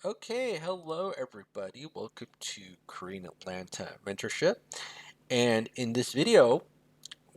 Okay, hello everybody. Welcome to Korean Atlanta Mentorship. And in this video,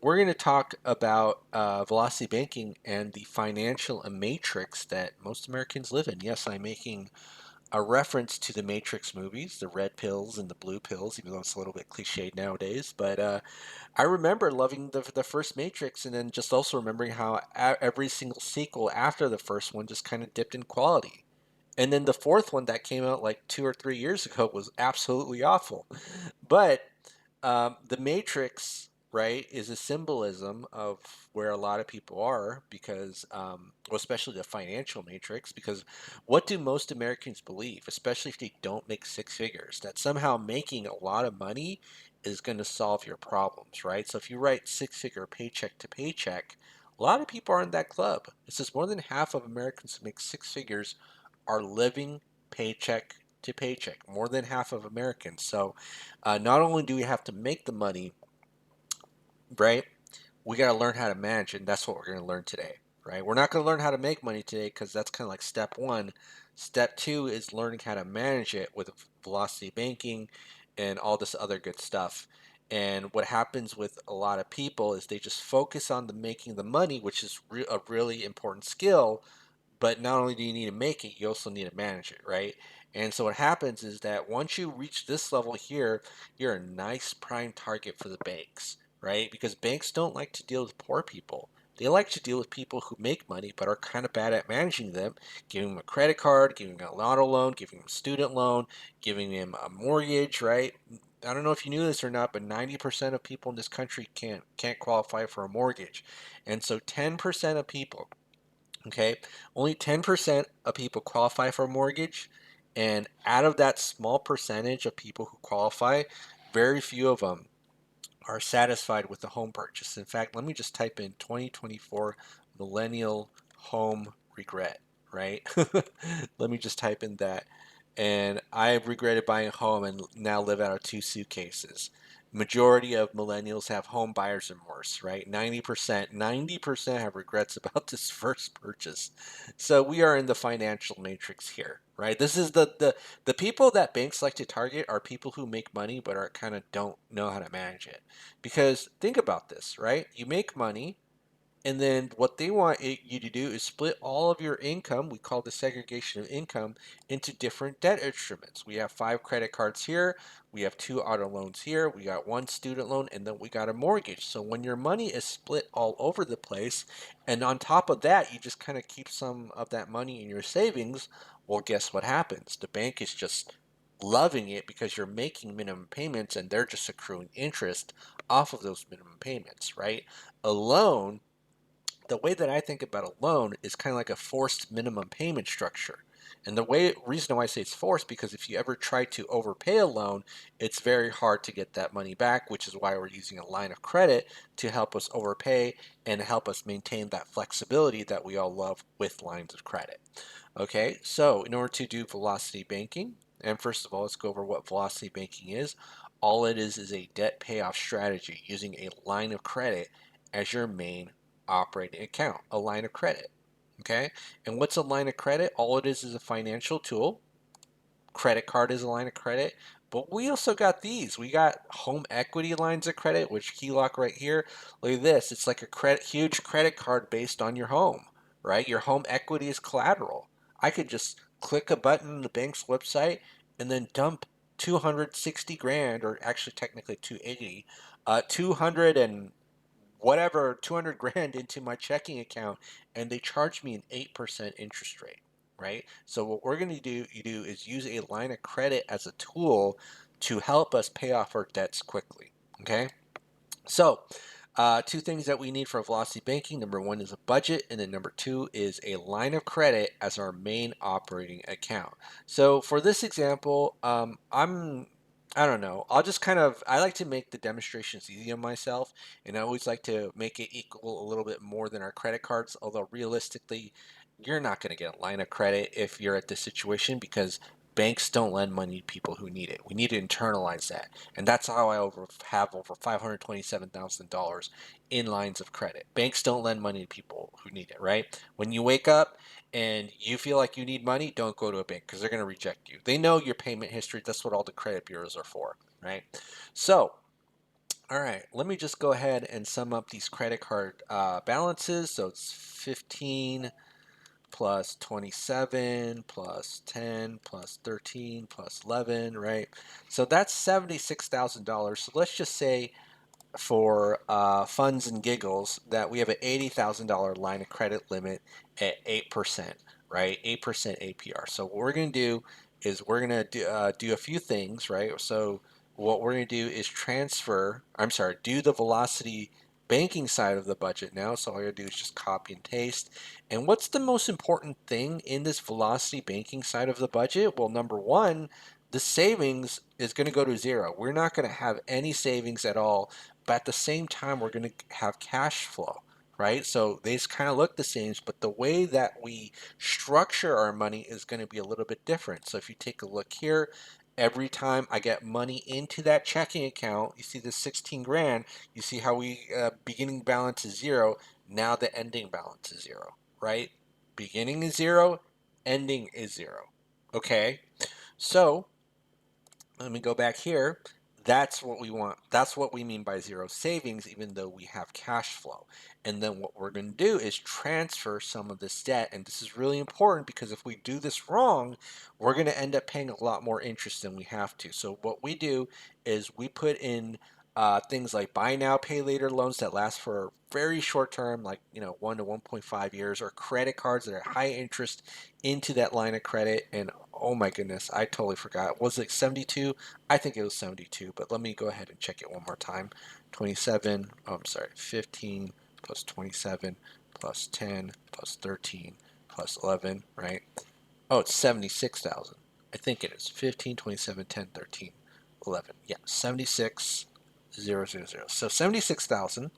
we're going to talk about velocity banking and the financial matrix that most Americans live in. Yes, I'm making a reference to the Matrix movies, the red pills and the blue pills, even though it's a little bit cliched nowadays. But I remember loving the first Matrix, and then just also remembering how every single sequel after the first one just kind of dipped in quality. And then the fourth one that came out like 2 or 3 years ago was absolutely awful. But the Matrix, right, is a symbolism of where a lot of people are because, well, especially the financial matrix, because what do most Americans believe, especially if they don't make six figures, that somehow making a lot of money is going to solve your problems, right? So if you write six-figure paycheck to paycheck, a lot of people are in that club. It says more than half of Americans who make six figures are living paycheck to paycheck, more than half of Americans. So not only do we have to make the money, right, we got to learn how to manage it, and that's what we're going to learn today, right? We're not going to learn how to make money today because that's kind of like step one. Step two is learning how to manage it with velocity banking and all this other good stuff. And what happens with a lot of people is they just focus on the making the money, which is a really important skill, but not only do you need to make it, you also need to manage it, right? And so what happens is that once you reach this level here, you're a nice prime target for the banks, right? Because banks don't like to deal with poor people. They like to deal with people who make money but are kind of bad at managing them, giving them a credit card, giving them an auto loan, giving them a student loan, giving them a mortgage, right? I don't know if you knew this or not, but 90% of people in this country can't qualify for a mortgage. And so 10% of people, okay, only 10% of people qualify for a mortgage. And out of that small percentage of people who qualify, very few of them are satisfied with the home purchase. In fact, let me just type in 2024 millennial home regret, right? Let me just type in that. And I've regretted buying a home and now live out of two suitcases. Majority of millennials have home buyer's remorse, right? 90% have regrets about this first purchase. So we are in the financial matrix here, right? This is the people that banks like to target are people who make money but are kind of don't know how to manage it. Because think about this, right? You make money, and then what they want you to do is split all of your income, we call the segregation of income, into different debt instruments. We have 5 credit cards here, we have 2 auto loans here, we got 1 student loan, and then we got a mortgage. So when your money is split all over the place, and on top of that, you just kind of keep some of that money in your savings, well, guess what happens? The bank is just loving it because you're making minimum payments and they're just accruing interest off of those minimum payments, right? A loan, the way that I think about a loan is kind of like a forced minimum payment structure. And the reason why I say it's forced, because if you ever try to overpay a loan, it's very hard to get that money back, which is why we're using a line of credit to help us overpay and help us maintain that flexibility that we all love with lines of credit. Okay, so in order to do velocity banking, and first of all, let's go over what velocity banking is. All it is a debt payoff strategy using a line of credit as your main operating account, a line of credit. Okay, and what's a line of credit? All it is a financial tool. Credit card is a line of credit, but we also got these. We got home equity lines of credit, which HELOC right here. Look at this. It's like a huge credit card based on your home, right? Your home equity is collateral. I could just click a button on the bank's website and then dump 260 grand, or actually technically 280, 200 and whatever, 200 grand into my checking account, and they charge me an 8% interest rate, right? So what we're going to do is use a line of credit as a tool to help us pay off our debts quickly, okay? So two things that we need for velocity banking. Number one is a budget, and then number two is a line of credit as our main operating account. So for this example, I don't know. I like to make the demonstrations easy on myself, and I always like to make it equal a little bit more than our credit cards, although realistically, you're not going to get a line of credit if you're at this situation because banks don't lend money to people who need it. We need to internalize that. And that's how I have over $527,000 in lines of credit. Banks don't lend money to people who need it, right? When you wake up and you feel like you need money, don't go to a bank because they're going to reject you. They know your payment history. That's what all the credit bureaus are for, right? So, all right, let me just go ahead and sum up these credit card balances. So it's 15 plus 27 plus 10 plus 13 plus 11, right? So that's $76,000. So let's just say for funds and giggles that we have an $80,000 line of credit limit at 8%, right? 8% APR. So what we're going to do is we're going to do a few things, right? So what we're going to do is do the Velocity banking side of the budget now. So all I got to do is just copy and paste. And what's the most important thing in this Velocity banking side of the budget? Well, number one, the savings is going to go to zero. We're not going to have any savings at all, but at the same time, we're going to have cash flow, right? So they kind of look the same, but the way that we structure our money is going to be a little bit different. So if you take a look here, every time I get money into that checking account, you see the 16 grand, you see how we beginning balance is zero, now the ending balance is zero, right? Beginning is zero, ending is zero. Okay, so let me go back here. That's what we want. That's what we mean by zero savings, even though we have cash flow. And then what we're going to do is transfer some of this debt. And this is really important because if we do this wrong, we're going to end up paying a lot more interest than we have to. So what we do is we put in things like buy now, pay later loans that last for a very short term, like 1 to 1.5 years, or credit cards that are high interest into that line of credit. And oh my goodness, I totally forgot. Was it 72? I think it was 72, but let me go ahead and check it one more time. 27, oh, I'm sorry, 15 plus 27 plus 10 plus 13 plus 11, right? Oh, it's 76,000. I think it is 15, 27, 10, 13, 11. Yeah, 76,000. So 76,000.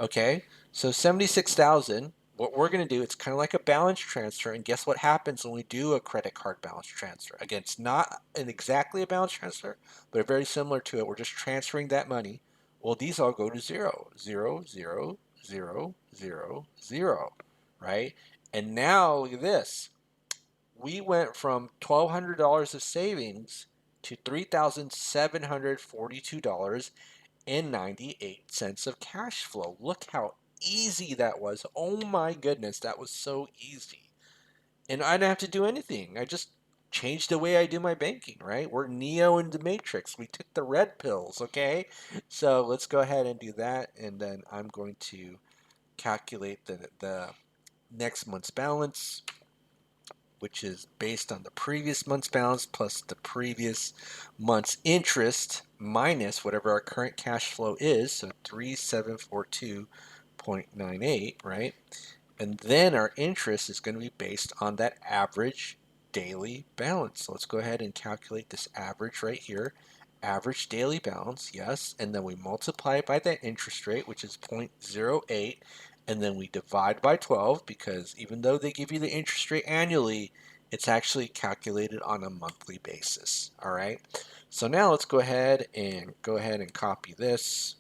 Okay, so 76,000, what we're going to do, it's kind of like a balance transfer, and guess what happens when we do a credit card balance transfer? Again, it's not exactly a balance transfer, but very similar to it. We're just transferring that money. Well, these all go to zero, zero, zero, zero, zero, zero, right? And now look at this. We went from $1,200 of savings to $3,742.98 of cash flow. Look how easy that was. Oh my goodness, that was so easy. And I didn't have to do anything. I just changed the way I do my banking, right? We're Neo in the Matrix. We took the red pills, okay? So let's go ahead and do that. And then I'm going to calculate the next month's balance, which is based on the previous month's balance plus the previous month's interest minus whatever our current cash flow is, so 3742.98, right? And then our interest is going to be based on that average daily balance. So let's go ahead and calculate this average right here. Average daily balance, yes, and then we multiply it by that interest rate, which is 0.08, and then we divide by 12 because even though they give you the interest rate annually, it's actually calculated on a monthly basis. All right. So now let's go ahead and copy this.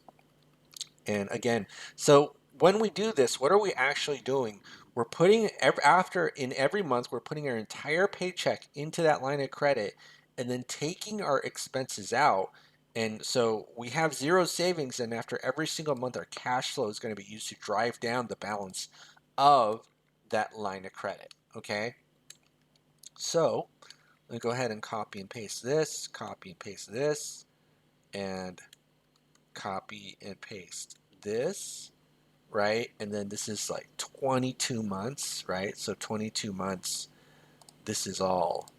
And again, so when we do this, what are we actually doing? We're putting in every month, we're putting our entire paycheck into that line of credit and then taking our expenses out. And so we have zero savings, and after every single month, our cash flow is going to be used to drive down the balance of that line of credit. Okay. So let me go ahead and copy and paste this, and copy and paste this, right? And then this is like 22 months, right? So 22 months, this is all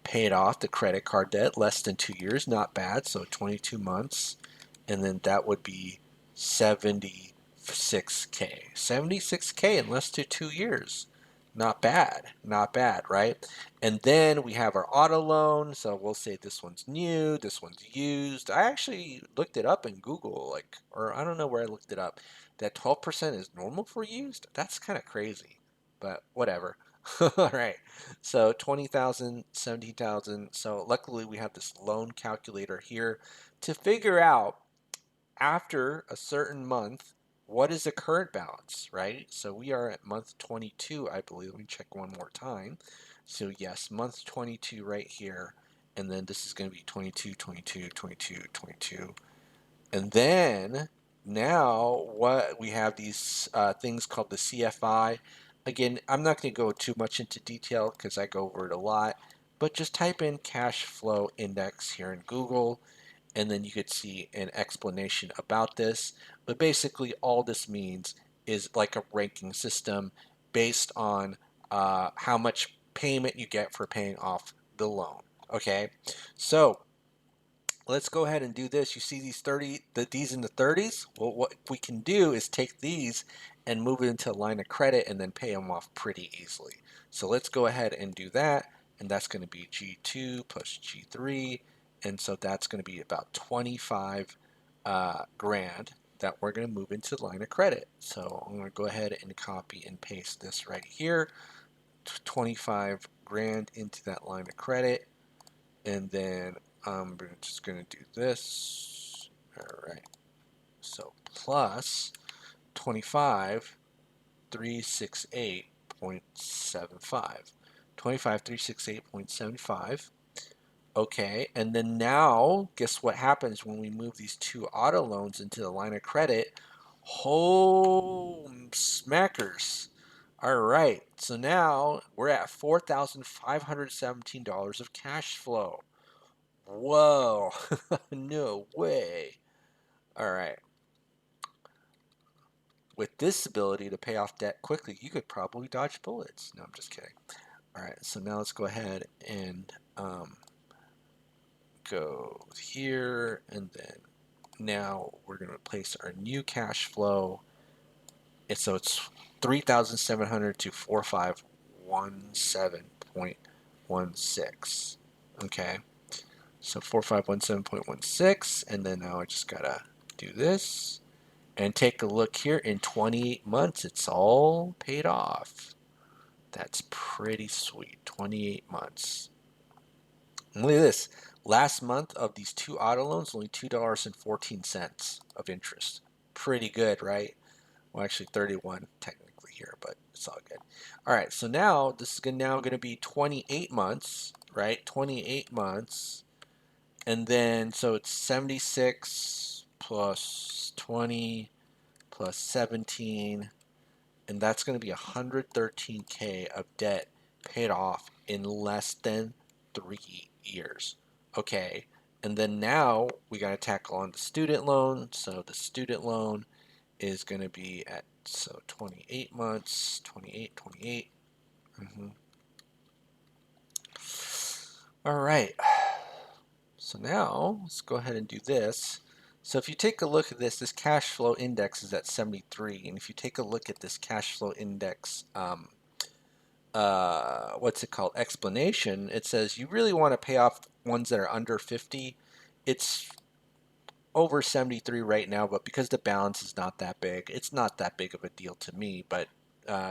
paid off, the credit card debt, less than 2 years, not bad. So 22 months, and then that would be 76K. 76K in less than 2 years. Not bad, not bad, right? And then we have our auto loan. So we'll say this one's new, this one's used. I actually looked it up in Google, or I don't know where I looked it up, that 12% is normal for used. That's kind of crazy, but whatever. All right. So 20,000, 70,000. So luckily we have this loan calculator here to figure out after a certain month what is the current balance, right? So we are at month 22, I believe. Let me check one more time. So yes, month 22 right here. And then this is going to be 22, 22, 22, 22. And then now what we have these things called the CFI. Again, I'm not going to go too much into detail because I go over it a lot, but just type in cash flow index here in Google, and then you could see an explanation about this. But basically, all this means is like a ranking system based on how much payment you get for paying off the loan. Okay, so let's go ahead and do this. You see these in the 30s? Well, what we can do is take these and move it into a line of credit and then pay them off pretty easily. So let's go ahead and do that. And that's going to be G2 plus G3. And so that's going to be about 25 grand that we're going to move into the line of credit. So I'm going to go ahead and copy and paste this right here. 25 grand into that line of credit. And then I'm just going to do this. All right. So plus 25, 368.75. 25, 368.75. Okay, and then now, guess what happens when we move these two auto loans into the line of credit? Home smackers. All right, so now we're at $4,517 of cash flow. Whoa, no way. All right. With this ability to pay off debt quickly, you could probably dodge bullets. No, I'm just kidding. All right, so now let's go ahead and go here, and then now we're going to place our new cash flow. And so it's 3,700 to 4,517.16. Okay, so 4,517.16, and then now I just gotta do this. And take a look here, in 28 months, it's all paid off. That's pretty sweet. 28 months. And look at this. Last month of these two auto loans, only $2.14 of interest. Pretty good, right? Well, actually 31 technically here, but it's all good. All right, so now this is now going to be 28 months, right? 28 months. And then, so it's 76 plus 20 plus 17, and that's going to be 113K of debt paid off in less than 3 years. Okay, and then now we got to tackle on the student loan. So the student loan is going to be at 28 months, 28, 28. All right. So now let's go ahead and do this. So if you take a look at this cash flow index is at 73, and if you take a look at this cash flow index, what's it called, explanation, it says you really want to pay off ones that are under 50. It's over 73 right now, but because the balance is not that big, it's not that big of a deal to me, but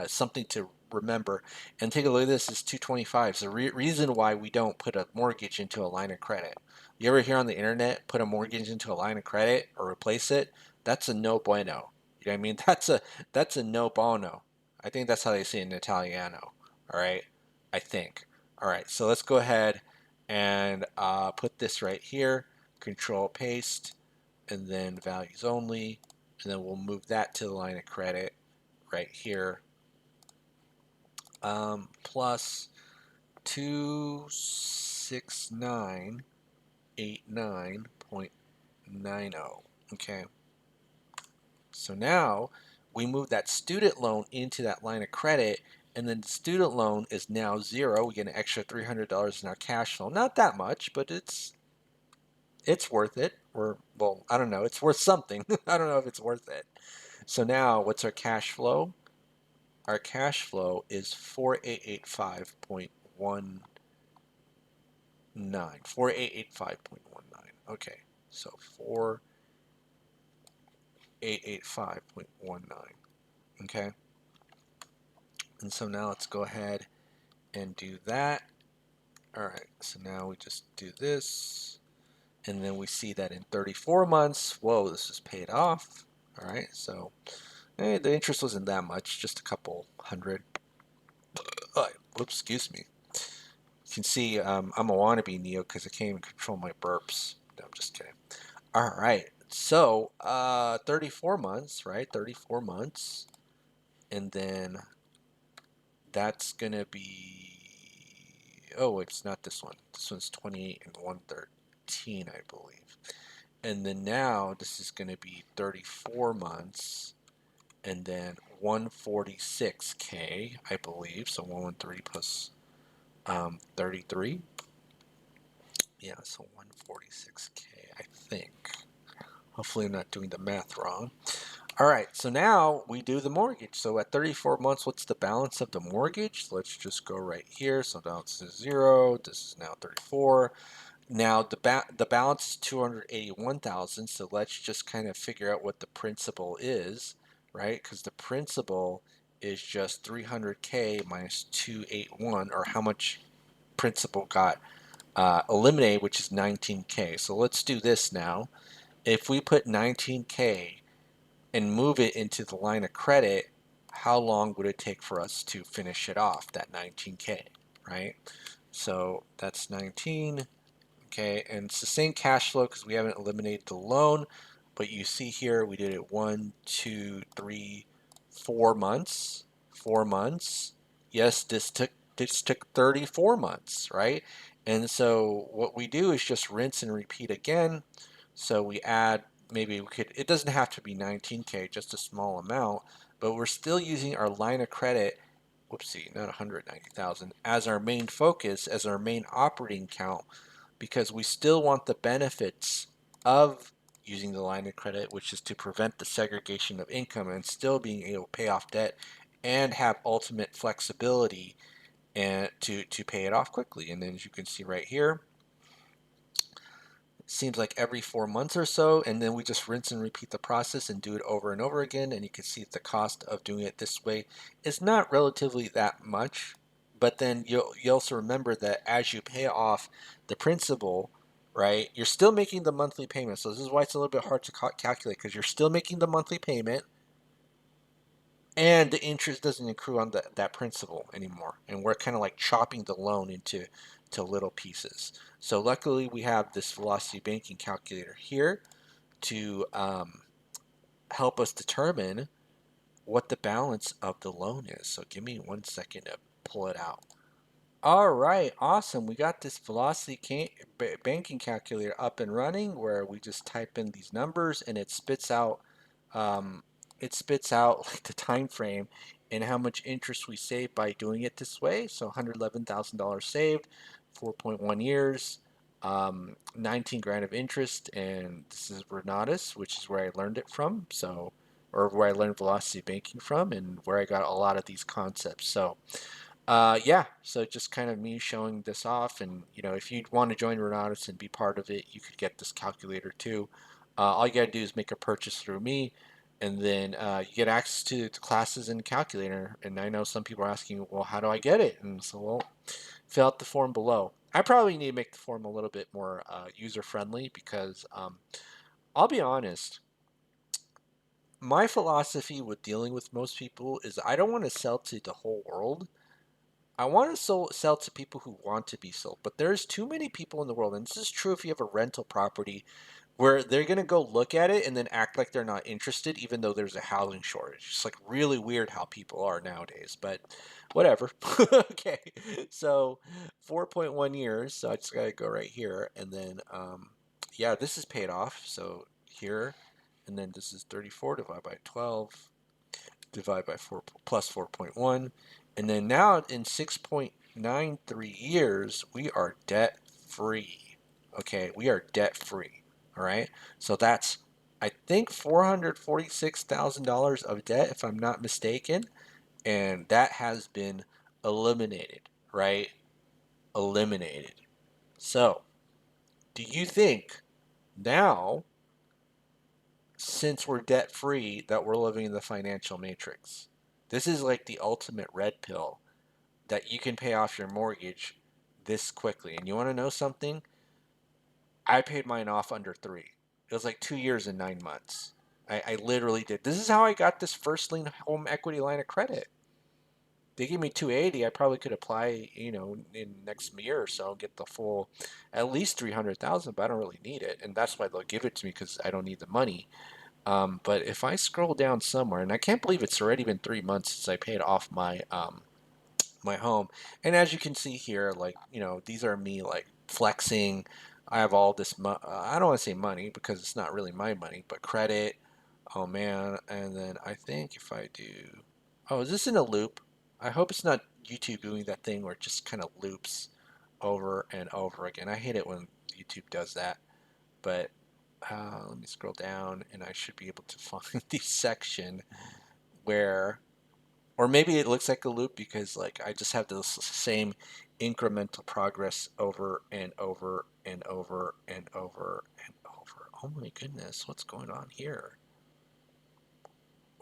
something to remember. And take a look at this, is 225. So reason why we don't put a mortgage into a line of credit. You ever hear on the internet, put a mortgage into a line of credit or replace it? That's a no bueno. You know what I mean? That's a no bono. I think that's how they say it in Italiano. All right, I think. All right, so let's go ahead and put this right here. Control paste, and then values only, and then we'll move that to the line of credit right here. Plus 26989.90. Okay, so now we move that student loan into that line of credit, and then the student loan is now zero. We get an extra $300 in our cash flow. Not that much, but it's worth it. Or, well, I don't know. It's worth something. I don't know if it's worth it. So now, what's our cash flow? Our cash flow is 4885.19. 4885.19. Okay, so 4885.19. Okay, and so now let's go ahead and do that. All right, so now we just do this, and then we see that in 34 months, whoa, this is paid off. All right, so the interest wasn't that much, just a couple hundred. Whoops, excuse me. You can see I'm a wannabe Neo because I can't even control my burps. No, I'm just kidding. All right, so 34 months, right? 34 months, and then that's gonna be. Oh, it's not this one. This one's 28 and 113, I believe. And then now this is gonna be 34 months, and then 146K, I believe. So 113 plus 33. Yeah, so 146K, I think. Hopefully I'm not doing the math wrong. All right, so now we do the mortgage. So at 34 months, what's the balance of the mortgage? Let's just go right here. So balance is 0. This is now 34. Now the balance is 281,000. So let's just kind of figure out what the principal is, right? Because the principal is just 300K minus 281, or how much principal got eliminated, which is 19K. So let's do this now. If we put 19K and move it into the line of credit, how long would it take for us to finish it off, that 19K, right? So that's 19, okay, and it's the same cash flow because we haven't eliminated the loan, but you see here we did it 1, 2, 3, 4 months, 4 months. Yes, this took 34 months, right? And so what we do is just rinse and repeat again. So we add, maybe we could, it doesn't have to be 19K, just a small amount, but we're still using our line of credit, whoopsie, not 190,000, as our main focus, as our main operating account, because we still want the benefits of using the line of credit, which is to prevent the segregation of income and still being able to pay off debt and have ultimate flexibility and to pay it off quickly. And then as you can see right here, seems like every 4 months or so, and then we just rinse and repeat the process and do it over and over again. And you can see the cost of doing it this way is not relatively that much, but then you also remember that as you pay off the principal, right, you're still making the monthly payment. So this is why it's a little bit hard to calculate, because you're still making the monthly payment and the interest doesn't accrue on that principal anymore, and we're kind of like chopping the loan into little pieces. So luckily we have this velocity banking calculator here to help us determine what the balance of the loan is. So give me 1 second to pull it out. All right, awesome. We got this velocity banking calculator up and running, where we just type in these numbers and um, it spits out like the time frame and how much interest we save by doing it this way. So $111,000 saved, 4.1 years, 19 grand of interest, and this is Renatus, which is where I learned it from. So, or where I learned velocity banking from, and where I got a lot of these concepts. So. Yeah, so just kind of me showing this off, and if you'd want to join Renatus and be part of it, you could get this calculator too. All you gotta do is make a purchase through me, and then you get access to the classes and calculator. And I know some people are asking, well, how do I get it? And so, well, fill out the form below. I probably need to make the form a little bit more user friendly because I'll be honest. My philosophy with dealing with most people is I don't want to sell to the whole world. I want to sell to people who want to be sold, but there's too many people in the world, and this is true if you have a rental property, where they're going to go look at it and then act like they're not interested, even though there's a housing shortage. It's like really weird how people are nowadays, but whatever. Okay, so 4.1 years, so I just got to go right here, and then, yeah, this is paid off, so here, and then this is 34 divided by 12 divide by 4 plus 4.1. And then now in 6.93 years, we are debt free. Okay, we are debt free. All right, so that's, I think, $446,000 of debt, if I'm not mistaken, and that has been eliminated, right? Eliminated. So, do you think now, since we're debt free, that we're living in the financial matrix? This is like the ultimate red pill, that you can pay off your mortgage this quickly. And you want to know something? I paid mine off under 3. It was like 2 years and 9 months. I literally did. This is how I got this first lien home equity line of credit. They gave me 280. I probably could apply, in next year or so, and get the full, at least 300,000. But I don't really need it, and that's why they'll give it to me because I don't need the money. But if I scroll down somewhere, and I can't believe it's already been 3 months since I paid off my home, and as you can see here, like these are me like flexing. I have all this. I don't want to say money because it's not really my money, but credit. Oh man, and then I think if I do, oh, is this in a loop? I hope it's not YouTube doing that thing where it just kind of loops over and over again. I hate it when YouTube does that. But let me scroll down, and I should be able to find the section where, or maybe it looks like a loop because like I just have the same incremental progress over and over and over and over and over. Oh my goodness, what's going on here?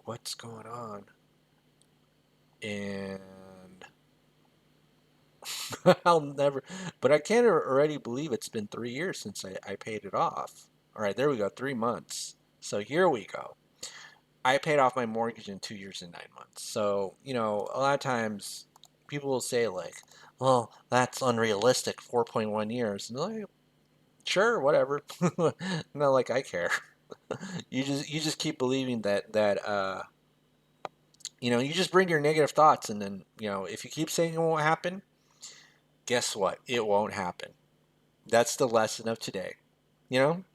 What's going on? And I'll never, but I can't already believe it's been 3 years since I paid it off. All right, there we go, 3 months. So here we go. I paid off my mortgage in 2 years and 9 months. So, a lot of times people will say, like, well, that's unrealistic, 4.1 years. And like, sure, whatever. Not like I care. You just keep believing that you just bring your negative thoughts, and then, if you keep saying it won't happen, guess what? It won't happen. That's the lesson of today.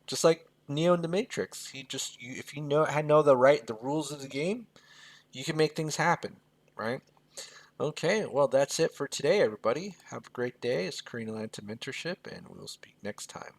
Just like Neo in the Matrix. If you know the rules of the game, you can make things happen, right? Okay, well, that's it for today, everybody. Have a great day. It's Karina Lanta Mentorship, and we'll speak next time.